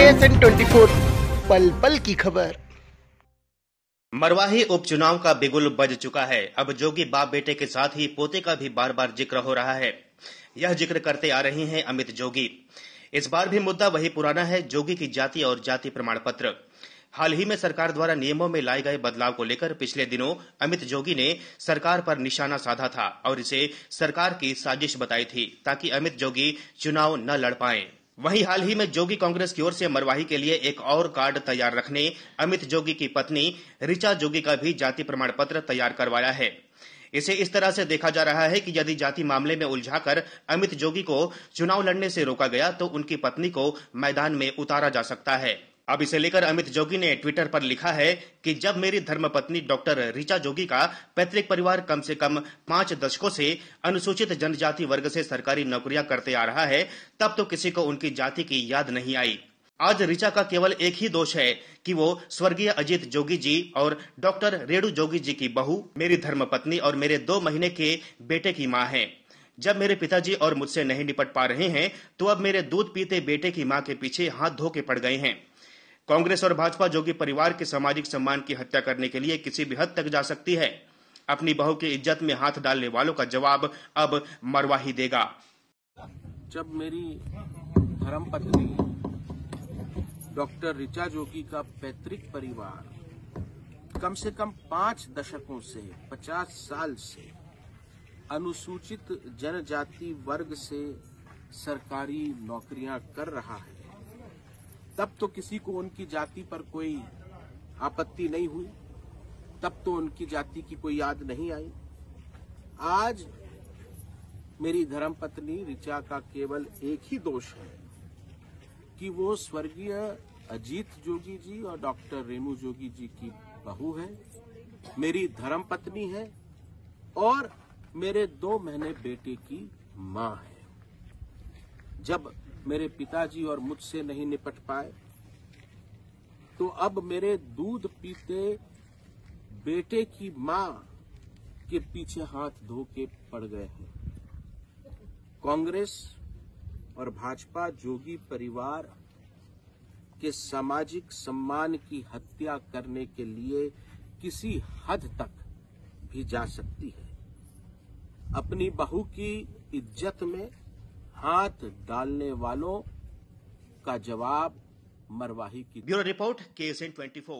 KSN 24 पल पल की खबर। मरवाही उपचुनाव का बिगुल बज चुका है। अब जोगी बाप बेटे के साथ ही पोते का भी बार बार जिक्र हो रहा है। यह जिक्र करते आ रहे हैं अमित जोगी। इस बार भी मुद्दा वही पुराना है, जोगी की जाति और जाति प्रमाण पत्र। हाल ही में सरकार द्वारा नियमों में लाए गए बदलाव को लेकर पिछले दिनों अमित जोगी ने सरकार पर निशाना साधा था और इसे सरकार की साजिश बताई थी ताकि अमित जोगी चुनाव न लड़ पाएं। वहीं हाल ही में जोगी कांग्रेस की ओर से मरवाही के लिए एक और कार्ड तैयार रखने अमित जोगी की पत्नी ऋचा जोगी का भी जाति प्रमाण पत्र तैयार करवाया है। इसे इस तरह से देखा जा रहा है कि यदि जाति मामले में उलझाकर अमित जोगी को चुनाव लड़ने से रोका गया तो उनकी पत्नी को मैदान में उतारा जा सकता है। अब इसे लेकर अमित जोगी ने ट्विटर पर लिखा है कि जब मेरी धर्मपत्नी डॉक्टर ऋचा जोगी का पैतृक परिवार कम से कम 5 दशकों से अनुसूचित जनजाति वर्ग से सरकारी नौकरियां करते आ रहा है, तब तो किसी को उनकी जाति की याद नहीं आई। आज ऋचा का केवल एक ही दोष है कि वो स्वर्गीय अजीत जोगी जी और डॉक्टर रेणु जोगी जी की बहू, मेरी धर्मपत्नी और मेरे 2 महीने के बेटे की मां है। जब मेरे पिताजी और मुझसे नहीं निपट पा रहे हैं तो अब मेरे दूध पीते बेटे की मां के पीछे हाथ धो के पड़ गए हैं। कांग्रेस और भाजपा जोगी परिवार के सामाजिक सम्मान की हत्या करने के लिए किसी भी हद तक जा सकती है। अपनी बहू की इज्जत में हाथ डालने वालों का जवाब अब मरवाही देगा। जब मेरी धर्मपत्नी डॉक्टर ऋचा जोगी का पैतृक परिवार कम से कम 5 दशकों से 50 साल से अनुसूचित जनजाति वर्ग से सरकारी नौकरियां कर रहा है, तब तो किसी को उनकी जाति पर कोई आपत्ति नहीं हुई, तब तो उनकी जाति की कोई याद नहीं आई। आज मेरी धर्मपत्नी ऋचा का केवल एक ही दोष है कि वो स्वर्गीय अजीत जोगी जी और डॉक्टर रेणु जोगी जी की बहू है, मेरी धर्मपत्नी है और मेरे 2 महीने बेटे की मां है। जब मेरे पिताजी और मुझसे नहीं निपट पाए तो अब मेरे दूध पीते बेटे की मां के पीछे हाथ धो के पड़ गए हैं। कांग्रेस और भाजपा जोगी परिवार के सामाजिक सम्मान की हत्या करने के लिए किसी हद तक भी जा सकती है। अपनी बहू की इज्जत में हाथ डालने वालों का जवाब मरवाही की। Bureau report KSN 24।